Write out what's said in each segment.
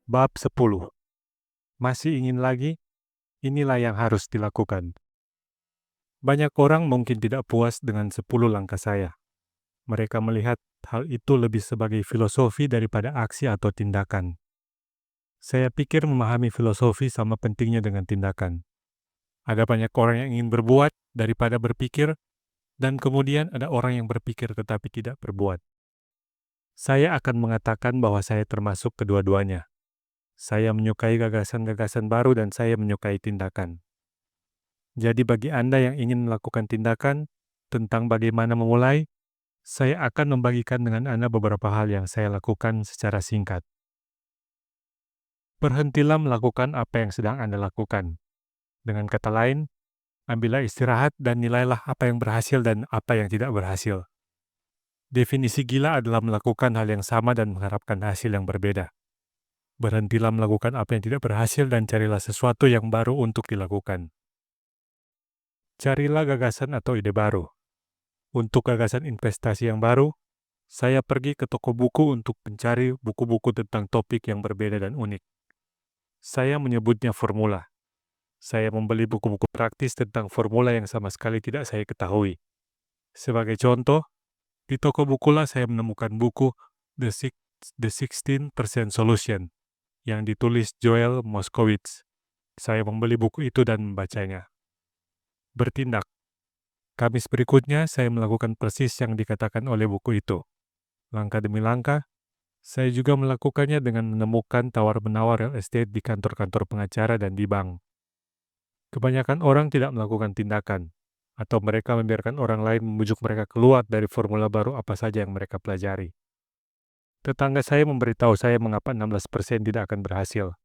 Bab 10. Masih ingin lagi? Inilah yang harus dilakukan. Banyak orang mungkin tidak puas dengan 10 langkah saya. Mereka melihat hal itu lebih sebagai filosofi daripada aksi atau tindakan. Saya pikir memahami filosofi sama pentingnya dengan tindakan. Ada banyak orang yang ingin berbuat daripada berpikir, dan kemudian ada orang yang berpikir tetapi tidak berbuat. Saya akan mengatakan bahwa saya termasuk kedua-duanya. Saya menyukai gagasan-gagasan baru dan saya menyukai tindakan. Jadi bagi Anda yang ingin melakukan tindakan tentang bagaimana memulai, saya akan membagikan dengan Anda beberapa hal yang saya lakukan secara singkat. Berhentilah melakukan apa yang sedang Anda lakukan. Dengan kata lain, ambillah istirahat dan nilailah apa yang berhasil dan apa yang tidak berhasil. Definisi gila adalah melakukan hal yang sama dan mengharapkan hasil yang berbeda. Berhentilah melakukan apa yang tidak berhasil dan carilah sesuatu yang baru untuk dilakukan. Carilah gagasan atau ide baru. Untuk gagasan investasi yang baru, saya pergi ke toko buku untuk mencari buku-buku tentang topik yang berbeda dan unik. Saya menyebutnya formula. Saya membeli buku-buku praktis tentang formula yang sama sekali tidak saya ketahui. Sebagai contoh, di toko bukulah saya menemukan buku The 16% Solution yang ditulis Joel Moskowitz. Saya membeli buku itu dan membacanya. Bertindak. Kamis berikutnya, saya melakukan persis yang dikatakan oleh buku itu. Langkah demi langkah, saya juga melakukannya dengan menemukan tawar-menawar real estate di kantor-kantor pengacara dan di bank. Kebanyakan orang tidak melakukan tindakan, atau mereka membiarkan orang lain membujuk mereka keluar dari formula baru apa saja yang mereka pelajari. Tetangga saya memberitahu saya mengapa 16% tidak akan berhasil.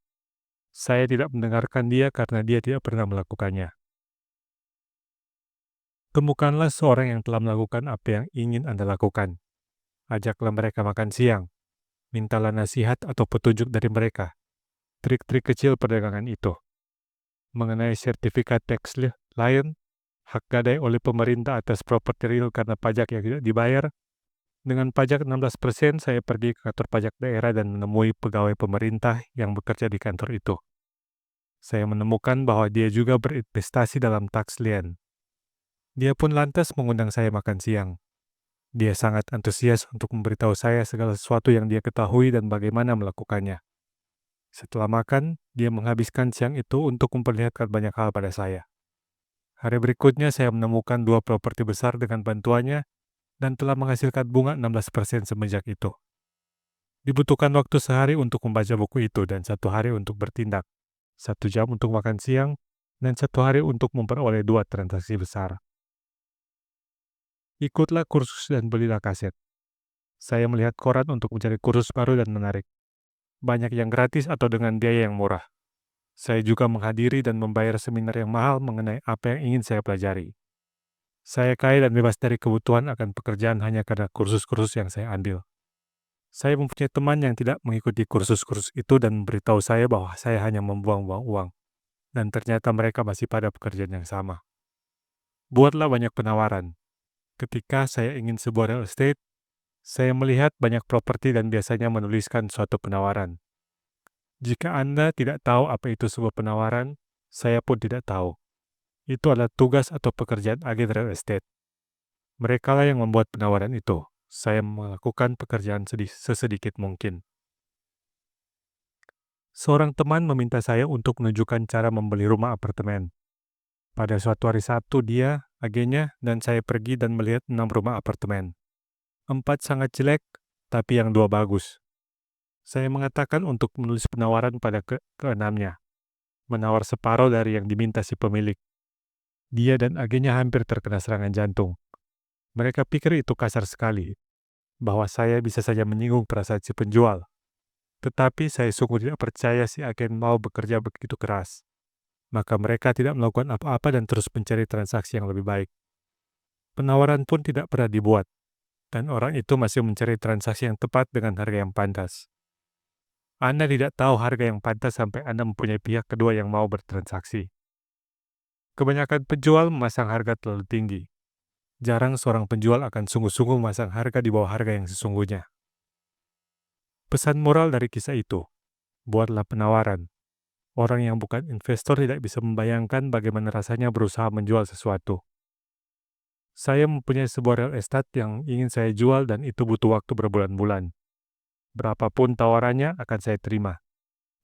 Saya tidak mendengarkan dia karena dia tidak pernah melakukannya. Temukanlah seorang yang telah melakukan apa yang ingin Anda lakukan. Ajaklah mereka makan siang. Mintalah nasihat atau petunjuk dari mereka. Trik-trik kecil perdagangan itu. Mengenai sertifikat tax lien, hak gadai oleh pemerintah atas properti real karena pajak yang tidak dibayar. Dengan pajak 16%, saya pergi ke kantor pajak daerah dan menemui pegawai pemerintah yang bekerja di kantor itu. Saya menemukan bahwa dia juga berinvestasi dalam tax lien. Dia pun lantas mengundang saya makan siang. Dia sangat antusias untuk memberitahu saya segala sesuatu yang dia ketahui dan bagaimana melakukannya. Setelah makan, dia menghabiskan siang itu untuk memperlihatkan banyak hal pada saya. Hari berikutnya saya menemukan 2 properti besar dengan bantuannya dan telah menghasilkan bunga 16% semenjak itu. Dibutuhkan waktu sehari untuk membaca buku itu dan 1 hari untuk bertindak, 1 jam untuk makan siang, dan 1 hari untuk memperoleh 2 transaksi besar. Ikutlah kursus dan belilah kaset. Saya melihat koran untuk mencari kursus baru dan menarik. Banyak yang gratis atau dengan biaya yang murah. Saya juga menghadiri dan membayar seminar yang mahal mengenai apa yang ingin saya pelajari. Saya kaya dan bebas dari kebutuhan akan pekerjaan hanya karena kursus-kursus yang saya ambil. Saya mempunyai teman yang tidak mengikuti kursus-kursus itu dan memberitahu saya bahwa saya hanya membuang-buang uang. Dan ternyata mereka masih pada pekerjaan yang sama. Buatlah banyak penawaran. Ketika saya ingin sebuah real estate, saya melihat banyak properti dan biasanya menuliskan suatu penawaran. Jika Anda tidak tahu apa itu sebuah penawaran, saya pun tidak tahu. Itu adalah tugas atau pekerjaan agen real estate. Mereka lah yang membuat penawaran itu. Saya melakukan pekerjaan sesedikit mungkin. Seorang teman meminta saya untuk menunjukkan cara membeli rumah apartemen. Pada suatu hari Sabtu dia, agennya, dan saya pergi dan melihat 6 rumah apartemen. 4 sangat jelek, tapi yang 2 bagus. Saya mengatakan untuk menulis penawaran pada keenamnya. Menawar separuh dari yang diminta si pemilik. Dia dan agennya hampir terkena serangan jantung. Mereka pikir itu kasar sekali, bahwa saya bisa saja menyinggung perasaan si penjual. Tetapi saya sungguh tidak percaya si agen mau bekerja begitu keras. Maka mereka tidak melakukan apa-apa dan terus mencari transaksi yang lebih baik. Penawaran pun tidak pernah dibuat, dan orang itu masih mencari transaksi yang tepat dengan harga yang pantas. Anda tidak tahu harga yang pantas sampai Anda mempunyai pihak kedua yang mau bertransaksi. Kebanyakan penjual memasang harga terlalu tinggi. Jarang seorang penjual akan sungguh-sungguh memasang harga di bawah harga yang sesungguhnya. Pesan moral dari kisah itu, buatlah penawaran. Orang yang bukan investor tidak bisa membayangkan bagaimana rasanya berusaha menjual sesuatu. Saya mempunyai sebuah real estate yang ingin saya jual dan itu butuh waktu berbulan-bulan. Berapapun tawarannya akan saya terima.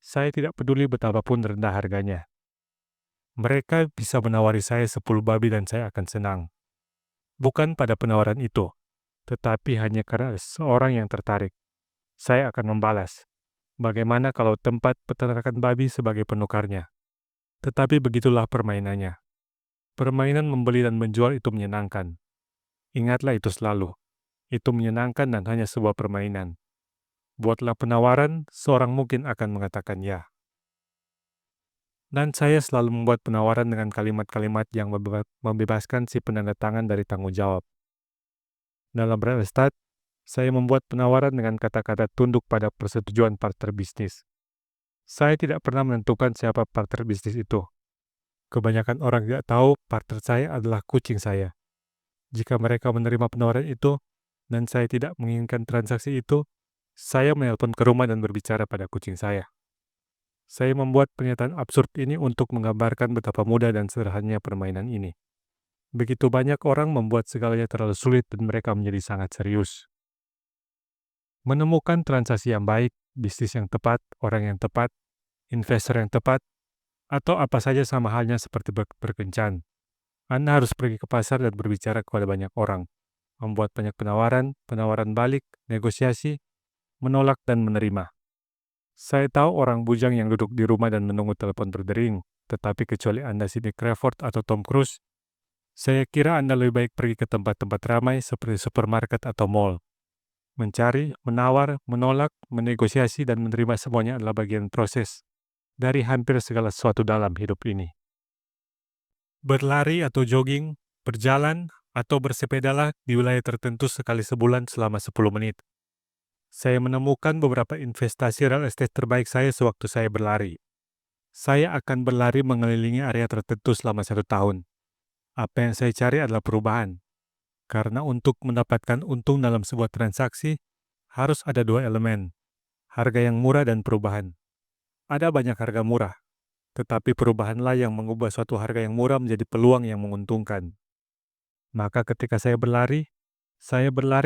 Saya tidak peduli betapapun rendah harganya. Mereka bisa menawari saya 10 babi dan saya akan senang. Bukan pada penawaran itu, tetapi hanya karena seorang yang tertarik. Saya akan membalas. Bagaimana kalau tempat peternakan babi sebagai penukarnya? Tetapi begitulah permainannya. Permainan membeli dan menjual itu menyenangkan. Ingatlah itu selalu. Itu menyenangkan dan hanya sebuah permainan. Buatlah penawaran, seorang mungkin akan mengatakan ya. Dan saya selalu membuat penawaran dengan kalimat-kalimat yang membebaskan si penandatangan dari tanggung jawab. Dalam real estate, saya membuat penawaran dengan kata-kata tunduk pada persetujuan partner bisnis. Saya tidak pernah menentukan siapa partner bisnis itu. Kebanyakan orang tidak tahu partner saya adalah kucing saya. Jika mereka menerima penawaran itu, dan saya tidak menginginkan transaksi itu, saya menelpon ke rumah dan berbicara pada kucing saya. Saya membuat pernyataan absurd ini untuk menggambarkan betapa mudah dan sederhananya permainan ini. Begitu banyak orang membuat segalanya terlalu sulit dan mereka menjadi sangat serius. Menemukan transaksi yang baik, bisnis yang tepat, orang yang tepat, investor yang tepat, atau apa saja sama halnya seperti berkencan. Anda harus pergi ke pasar dan berbicara kepada banyak orang, membuat banyak penawaran, penawaran balik, negosiasi, menolak dan menerima. Saya tahu orang bujang yang duduk di rumah dan menunggu telepon berdering, tetapi kecuali Anda Sidney Crawford atau Tom Cruise, saya kira Anda lebih baik pergi ke tempat-tempat ramai seperti supermarket atau mall. Mencari, menawar, menolak, menegosiasi, dan menerima semuanya adalah bagian proses dari hampir segala sesuatu dalam hidup ini. Berlari atau jogging, berjalan, atau bersepedalah di wilayah tertentu sekali sebulan selama 10 menit. Saya menemukan beberapa investasi real estate terbaik saya sewaktu saya berlari. Saya akan berlari mengelilingi area tertentu selama 1 tahun. Apa yang saya cari adalah perubahan. Karena untuk mendapatkan untung dalam sebuah transaksi, harus ada 2 elemen, harga yang murah dan perubahan. Ada banyak harga murah, tetapi perubahanlah yang mengubah suatu harga yang murah menjadi peluang yang menguntungkan. Maka ketika saya berlari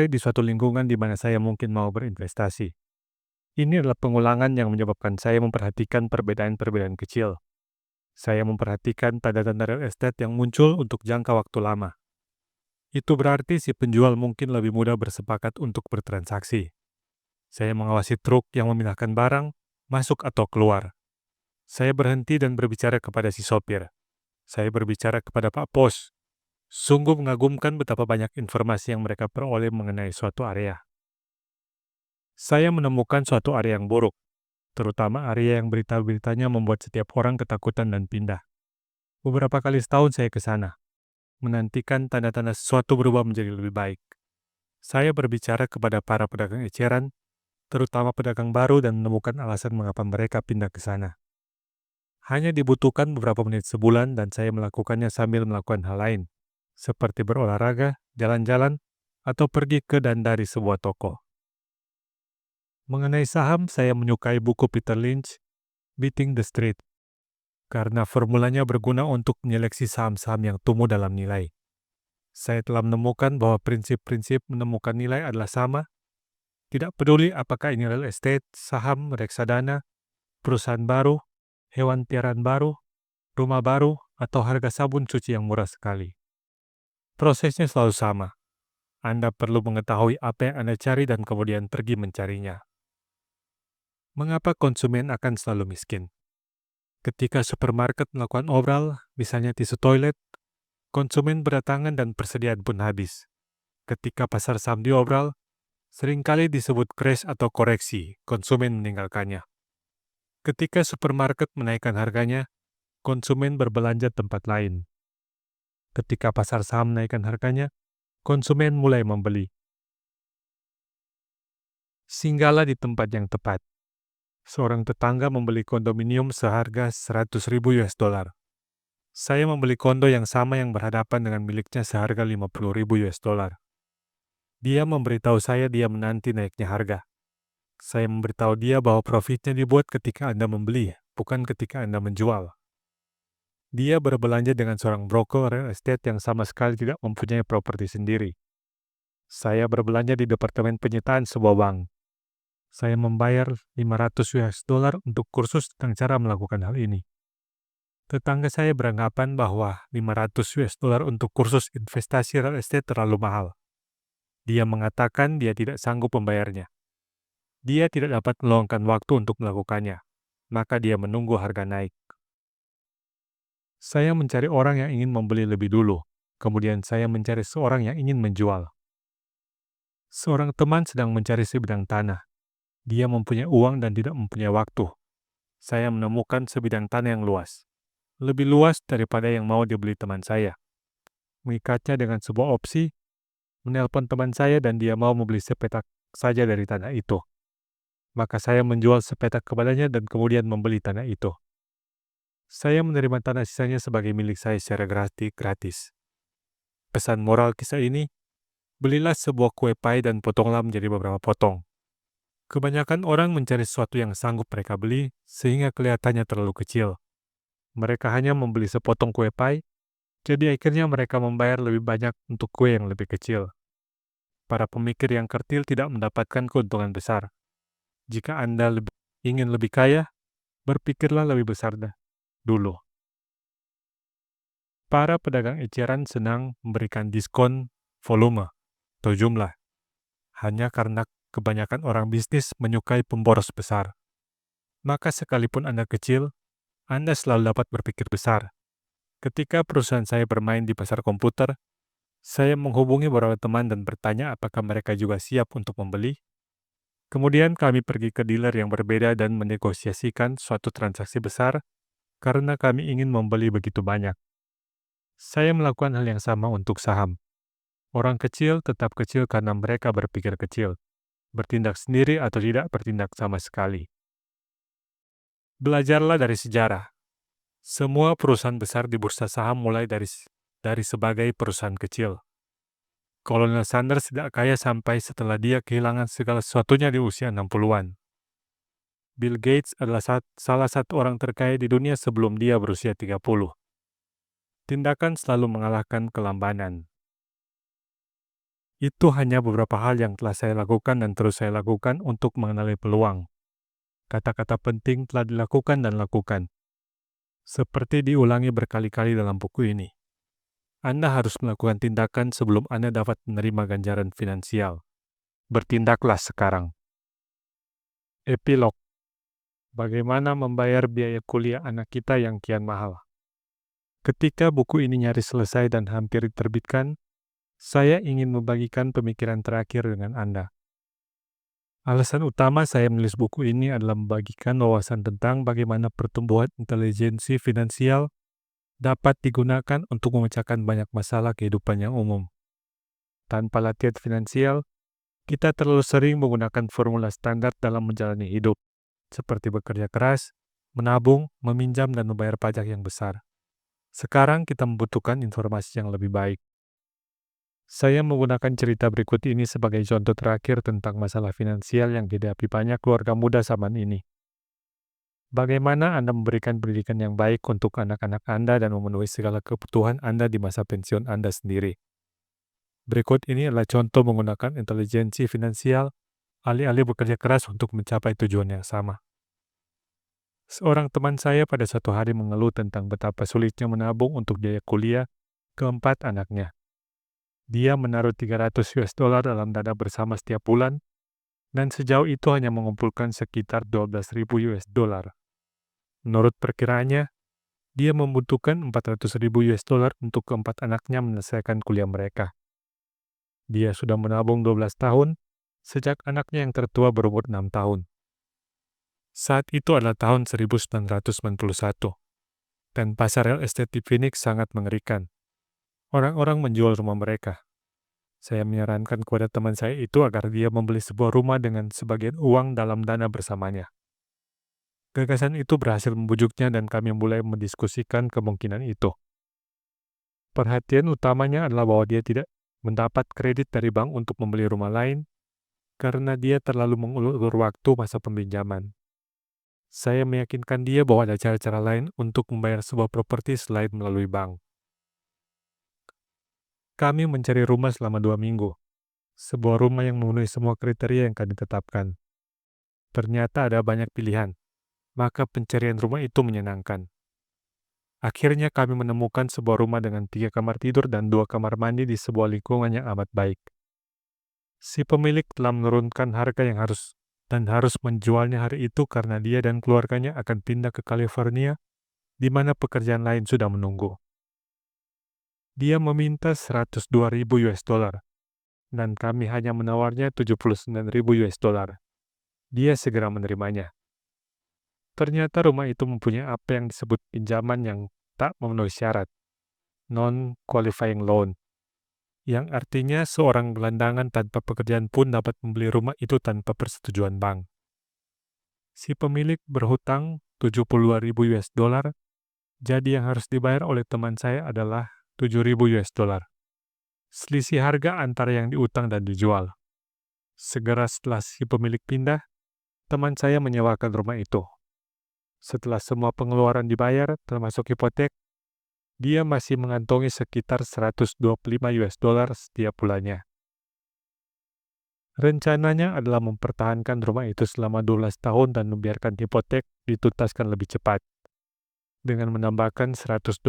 di suatu lingkungan di mana saya mungkin mau berinvestasi. Ini adalah pengulangan yang menyebabkan saya memperhatikan perbedaan-perbedaan kecil. Saya memperhatikan tanda-tanda real estate yang muncul untuk jangka waktu lama. Itu berarti si penjual mungkin lebih mudah bersepakat untuk bertransaksi. Saya mengawasi truk yang memindahkan barang, masuk atau keluar. Saya berhenti dan berbicara kepada si sopir. Saya berbicara kepada Pak Pos. Sungguh mengagumkan betapa banyak informasi yang mereka peroleh mengenai suatu area. Saya menemukan suatu area yang buruk, terutama area yang berita-beritanya membuat setiap orang ketakutan dan pindah. Beberapa kali setahun saya ke sana, menantikan tanda-tanda sesuatu berubah menjadi lebih baik. Saya berbicara kepada para pedagang eceran, terutama pedagang baru dan menemukan alasan mengapa mereka pindah ke sana. Hanya dibutuhkan beberapa menit sebulan dan saya melakukannya sambil melakukan hal lain, seperti berolahraga, jalan-jalan, atau pergi ke dan dari sebuah toko. Mengenai saham, saya menyukai buku Peter Lynch, Beating the Street, karena formulanya berguna untuk menyeleksi saham-saham yang tumbuh dalam nilai. Saya telah menemukan bahwa prinsip-prinsip menemukan nilai adalah sama, tidak peduli apakah ini real estate, saham, reksadana, perusahaan baru, hewan piaraan baru, rumah baru, atau harga sabun cuci yang murah sekali. Prosesnya selalu sama. Anda perlu mengetahui apa yang Anda cari dan kemudian pergi mencarinya. Mengapa konsumen akan selalu miskin? Ketika supermarket melakukan obral, misalnya tisu toilet, konsumen berdatangan dan persediaan pun habis. Ketika pasar saham diobral, seringkali disebut crash atau koreksi, konsumen meninggalkannya. Ketika supermarket menaikkan harganya, konsumen berbelanja tempat lain. Ketika pasar saham menaikkan harganya, konsumen mulai membeli. Singgahlah di tempat yang tepat. Seorang tetangga membeli kondominium seharga $100,000. Saya membeli kondo yang sama yang berhadapan dengan miliknya seharga 50.000 US dollar. Dia memberitahu saya dia menanti naiknya harga. Saya memberitahu dia bahwa profitnya dibuat ketika Anda membeli, bukan ketika Anda menjual. Dia berbelanja dengan seorang broker real estate yang sama sekali tidak mempunyai properti sendiri. Saya berbelanja di departemen penyitaan sebuah bank. Saya membayar 500 US dollar untuk kursus tentang cara melakukan hal ini. Tetangga saya beranggapan bahwa 500 US dollar untuk kursus investasi real estate terlalu mahal. Dia mengatakan dia tidak sanggup membayarnya. Dia tidak dapat meluangkan waktu untuk melakukannya, maka dia menunggu harga naik. Saya mencari orang yang ingin membeli lebih dulu, kemudian saya mencari seorang yang ingin menjual. Seorang teman sedang mencari sebidang tanah. Dia mempunyai uang dan tidak mempunyai waktu. Saya menemukan sebidang tanah yang luas. Lebih luas daripada yang mau dibeli teman saya. Mengikatnya dengan sebuah opsi, menelpon teman saya dan dia mau membeli sepetak saja dari tanah itu. Maka saya menjual sepetak kepadanya dan kemudian membeli tanah itu. Saya menerima tanah sisanya sebagai milik saya secara gratis. Pesan moral kisah ini, belilah sebuah kue pie dan potonglah menjadi beberapa potong. Kebanyakan orang mencari sesuatu yang sanggup mereka beli sehingga kelihatannya terlalu kecil. Mereka hanya membeli sepotong kue pie, jadi akhirnya mereka membayar lebih banyak untuk kue yang lebih kecil. Para pemikir yang kertil tidak mendapatkan keuntungan besar. Jika Anda ingin lebih kaya, berpikirlah lebih besar dulu. Para pedagang eceran senang memberikan diskon volume atau jumlah, hanya karena kebanyakan orang bisnis menyukai pemboros besar. Maka sekalipun Anda kecil, Anda selalu dapat berpikir besar. Ketika perusahaan saya bermain di pasar komputer, saya menghubungi beberapa teman dan bertanya apakah mereka juga siap untuk membeli. Kemudian kami pergi ke dealer yang berbeda dan menegosiasikan suatu transaksi besar karena kami ingin membeli begitu banyak. Saya melakukan hal yang sama untuk saham. Orang kecil tetap kecil karena mereka berpikir kecil, bertindak sendiri atau tidak bertindak sama sekali. Belajarlah dari sejarah. Semua perusahaan besar di bursa saham mulai dari sebagai perusahaan kecil. Kolonel Sanders tidak kaya sampai setelah dia kehilangan segala sesuatunya di usia 60-an. Bill Gates adalah salah satu orang terkaya di dunia sebelum dia berusia 30. Tindakan selalu mengalahkan kelambanan. Itu hanya beberapa hal yang telah saya lakukan dan terus saya lakukan untuk mengenali peluang. Kata-kata penting telah dilakukan dan lakukan. Seperti diulangi berkali-kali dalam buku ini. Anda harus melakukan tindakan sebelum Anda dapat menerima ganjaran finansial. Bertindaklah sekarang. Epilog. Bagaimana membayar biaya kuliah anak kita yang kian mahal? Ketika buku ini nyaris selesai dan hampir diterbitkan, saya ingin membagikan pemikiran terakhir dengan Anda. Alasan utama saya menulis buku ini adalah membagikan wawasan tentang bagaimana pertumbuhan intelijensi finansial dapat digunakan untuk memecahkan banyak masalah kehidupan yang umum. Tanpa latihan finansial, kita terlalu sering menggunakan formula standar dalam menjalani hidup, seperti bekerja keras, menabung, meminjam, dan membayar pajak yang besar. Sekarang kita membutuhkan informasi yang lebih baik. Saya menggunakan cerita berikut ini sebagai contoh terakhir tentang masalah finansial yang dihadapi banyak keluarga muda zaman ini. Bagaimana Anda memberikan pendidikan yang baik untuk anak-anak Anda dan memenuhi segala kebutuhan Anda di masa pensiun Anda sendiri. Berikut ini adalah contoh menggunakan intelijensi finansial alih-alih bekerja keras untuk mencapai tujuan yang sama. Seorang teman saya pada suatu hari mengeluh tentang betapa sulitnya menabung untuk biaya kuliah keempat anaknya. Dia menaruh 300 US dollar dalam dana bersama setiap bulan, dan sejauh itu hanya mengumpulkan sekitar 12.000 US dollar. Menurut perkiraannya, dia membutuhkan 400.000 US dollar untuk keempat anaknya menyelesaikan kuliah mereka. Dia sudah menabung 12 tahun, sejak anaknya yang tertua berumur 6 tahun. Saat itu adalah tahun 1991, dan pasar real estate di Phoenix sangat mengerikan. Orang-orang menjual rumah mereka. Saya menyarankan kepada teman saya itu agar dia membeli sebuah rumah dengan sebagian uang dalam dana bersamanya. Gagasan itu berhasil membujuknya dan kami mulai mendiskusikan kemungkinan itu. Perhatian utamanya adalah bahwa dia tidak mendapat kredit dari bank untuk membeli rumah lain karena dia terlalu mengulur waktu masa peminjaman. Saya meyakinkan dia bahwa ada cara-cara lain untuk membayar sebuah properti selain melalui bank. Kami mencari rumah selama 2 minggu. Sebuah rumah yang memenuhi semua kriteria yang kami tetapkan. Ternyata ada banyak pilihan, maka pencarian rumah itu menyenangkan. Akhirnya kami menemukan sebuah rumah dengan 3 kamar tidur dan 2 kamar mandi di sebuah lingkungan yang amat baik. Si pemilik telah menurunkan harga yang harus menjualnya hari itu karena dia dan keluarganya akan pindah ke California, di mana pekerjaan lain sudah menunggu. Dia meminta 102.000 US dollar, dan kami hanya menawarnya 79.000 US dollar. Dia segera menerimanya. Ternyata rumah itu mempunyai apa yang disebut pinjaman yang tak memenuhi syarat, non-qualifying loan, yang artinya seorang gelandangan tanpa pekerjaan pun dapat membeli rumah itu tanpa persetujuan bank. Si pemilik berhutang 72.000 US dollar, jadi yang harus dibayar oleh teman saya adalah 7.000 US dollar. Selisih harga antara yang diutang dan dijual. Segera setelah si pemilik pindah, teman saya menyewakan rumah itu. Setelah semua pengeluaran dibayar, termasuk hipotek, dia masih mengantongi sekitar 125 US dollar setiap bulannya. Rencananya adalah mempertahankan rumah itu selama 12 tahun dan membiarkan hipotek dituntaskan lebih cepat, dengan menambahkan 125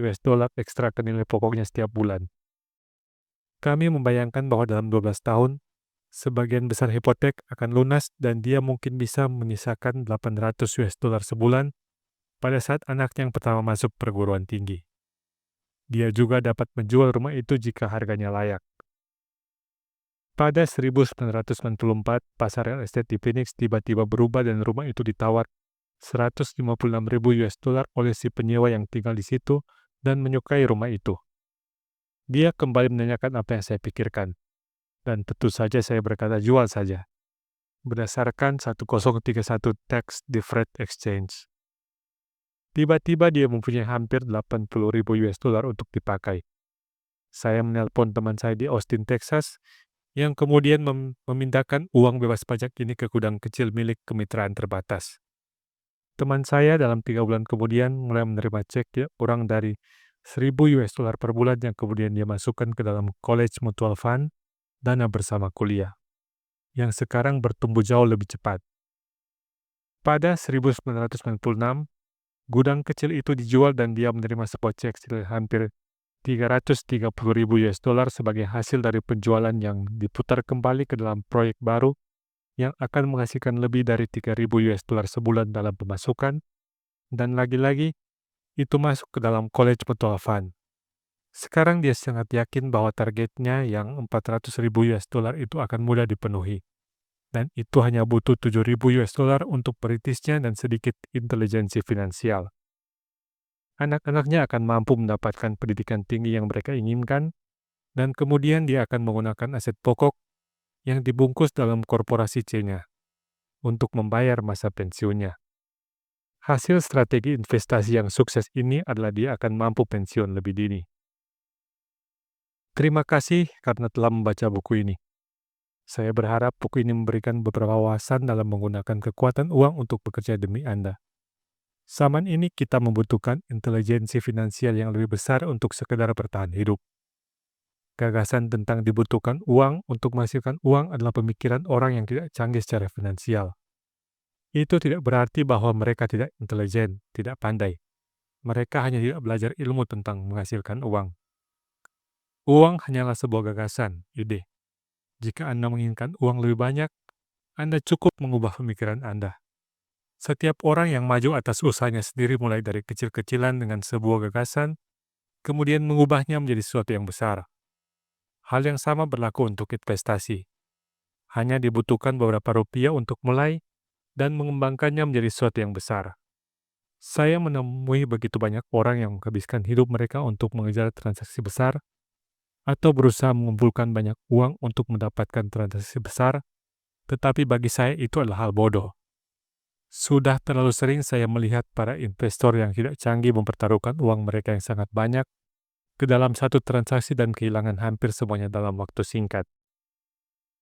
US dollar ekstra ke nilai pokoknya setiap bulan. Kami membayangkan bahwa dalam 12 tahun, sebagian besar hipotek akan lunas dan dia mungkin bisa menyisakan 800 US dollar sebulan pada saat anaknya yang pertama masuk perguruan tinggi. Dia juga dapat menjual rumah itu jika harganya layak. Pada 1994, pasar real estate di Phoenix tiba-tiba berubah dan rumah itu ditawar 156.000 US dollar oleh si penyewa yang tinggal di situ dan menyukai rumah itu. Dia kembali menanyakan apa yang saya pikirkan. Dan tentu saja saya berkata jual saja, berdasarkan 1031 Tax Deferred Exchange. Tiba-tiba dia mempunyai hampir 80.000 US dollar untuk dipakai. Saya menelpon teman saya di Austin, Texas, yang kemudian memindahkan uang bebas pajak ini ke gudang kecil milik kemitraan terbatas. Teman saya dalam 3 bulan kemudian mulai menerima cek kurang dari 1.000 US dollar per bulan yang kemudian dia masukkan ke dalam College Mutual Fund, dana bersama kuliah, yang sekarang bertumbuh jauh lebih cepat. Pada 1996, gudang kecil itu dijual dan dia menerima sebuah cek senilai hampir 330.000 US dollar sebagai hasil dari penjualan yang diputar kembali ke dalam proyek baru yang akan menghasilkan lebih dari 3.000 US dollar sebulan dalam pemasukan, dan lagi-lagi itu masuk ke dalam College Mutual Fund. Sekarang dia sangat yakin bahwa targetnya yang 400.000 US dollar itu akan mudah dipenuhi. Dan itu hanya butuh 7.000 US dollar untuk perintisnya dan sedikit intelijensi finansial. Anak-anaknya akan mampu mendapatkan pendidikan tinggi yang mereka inginkan, dan kemudian dia akan menggunakan aset pokok yang dibungkus dalam korporasi C-nya untuk membayar masa pensiunnya. Hasil strategi investasi yang sukses ini adalah dia akan mampu pensiun lebih dini. Terima kasih karena telah membaca buku ini. Saya berharap buku ini memberikan beberapa wawasan dalam menggunakan kekuatan uang untuk bekerja demi Anda. Zaman ini kita membutuhkan intelijensi finansial yang lebih besar untuk sekedar bertahan hidup. Gagasan tentang dibutuhkan uang untuk menghasilkan uang adalah pemikiran orang yang tidak canggih secara finansial. Itu tidak berarti bahwa mereka tidak intelijen, tidak pandai. Mereka hanya tidak belajar ilmu tentang menghasilkan uang. Uang hanyalah sebuah gagasan, ide. Jika Anda menginginkan uang lebih banyak, Anda cukup mengubah pemikiran Anda. Setiap orang yang maju atas usahanya sendiri mulai dari kecil-kecilan dengan sebuah gagasan, kemudian mengubahnya menjadi sesuatu yang besar. Hal yang sama berlaku untuk investasi. Hanya dibutuhkan beberapa rupiah untuk mulai dan mengembangkannya menjadi sesuatu yang besar. Saya menemui begitu banyak orang yang menghabiskan hidup mereka untuk mengejar transaksi besar, atau berusaha mengumpulkan banyak uang untuk mendapatkan transaksi besar, tetapi bagi saya itu adalah hal bodoh. Sudah terlalu sering saya melihat para investor yang tidak canggih mempertaruhkan uang mereka yang sangat banyak ke dalam satu transaksi dan kehilangan hampir semuanya dalam waktu singkat.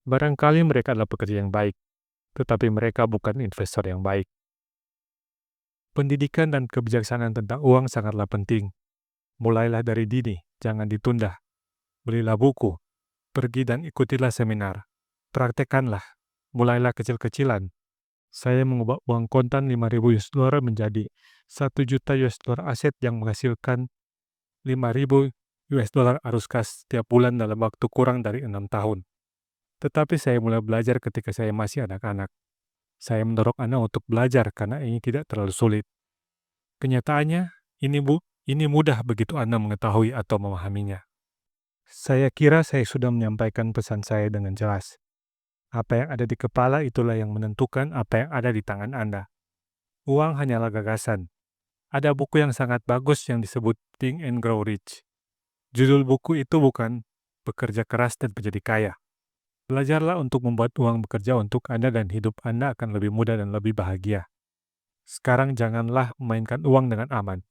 Barangkali mereka adalah pekerja yang baik, tetapi mereka bukan investor yang baik. Pendidikan dan kebijaksanaan tentang uang sangatlah penting. Mulailah dari dini, jangan ditunda. Belilah buku, pergi dan ikutilah seminar. Praktekanlah, mulailah kecil-kecilan. Saya mengubah uang kontan 5.000 US dollar menjadi 1 juta US dollar aset yang menghasilkan 5.000 US dollar arus kas setiap bulan dalam waktu kurang dari 6 tahun. Tetapi saya mulai belajar ketika saya masih anak-anak. Saya mendorong Anda untuk belajar karena ini tidak terlalu sulit. Kenyataannya, ini mudah begitu Anda mengetahui atau memahaminya. Saya kira saya sudah menyampaikan pesan saya dengan jelas. Apa yang ada di kepala itulah yang menentukan apa yang ada di tangan Anda. Uang hanyalah gagasan. Ada buku yang sangat bagus yang disebut Think and Grow Rich. Judul buku itu bukan Bekerja Keras dan Menjadi Kaya. Belajarlah untuk membuat uang bekerja untuk Anda dan hidup Anda akan lebih mudah dan lebih bahagia. Sekarang janganlah memainkan uang dengan aman,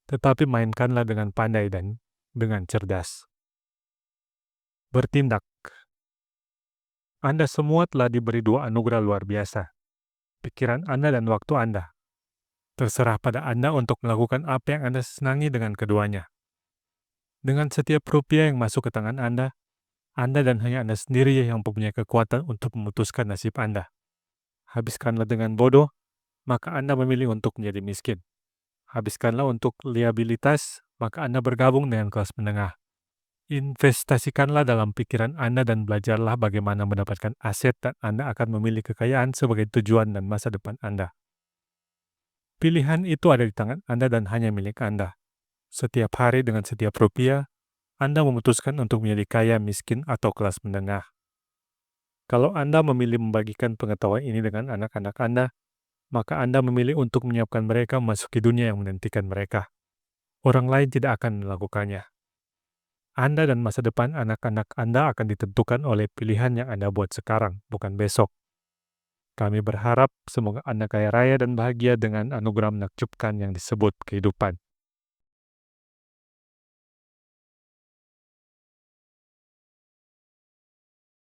tetapi mainkanlah dengan pandai dan dengan cerdas. Bertindak. Anda semua telah diberi 2 anugerah luar biasa, pikiran Anda dan waktu Anda. Terserah pada Anda untuk melakukan apa yang Anda senangi dengan keduanya. Dengan setiap rupiah yang masuk ke tangan Anda dan hanya Anda sendiri yang mempunyai kekuatan untuk memutuskan nasib Anda. Habiskanlah dengan bodoh, maka Anda memilih untuk menjadi miskin. Habiskanlah untuk liabilitas, maka Anda bergabung dengan kelas menengah. Investasikanlah dalam pikiran Anda dan belajarlah bagaimana mendapatkan aset dan Anda akan memilih kekayaan sebagai tujuan dan masa depan Anda. Pilihan itu ada di tangan Anda dan hanya milik Anda. Setiap hari dengan setiap rupiah, Anda memutuskan untuk menjadi kaya, miskin, atau kelas menengah. Kalau Anda memilih membagikan pengetahuan ini dengan anak-anak Anda, maka Anda memilih untuk menyiapkan mereka memasuki dunia yang menantikan mereka. Orang lain tidak akan melakukannya. Anda dan masa depan anak-anak Anda akan ditentukan oleh pilihan yang Anda buat sekarang, bukan besok. Kami berharap semoga Anda kaya raya dan bahagia dengan anugerah menakjubkan yang disebut kehidupan.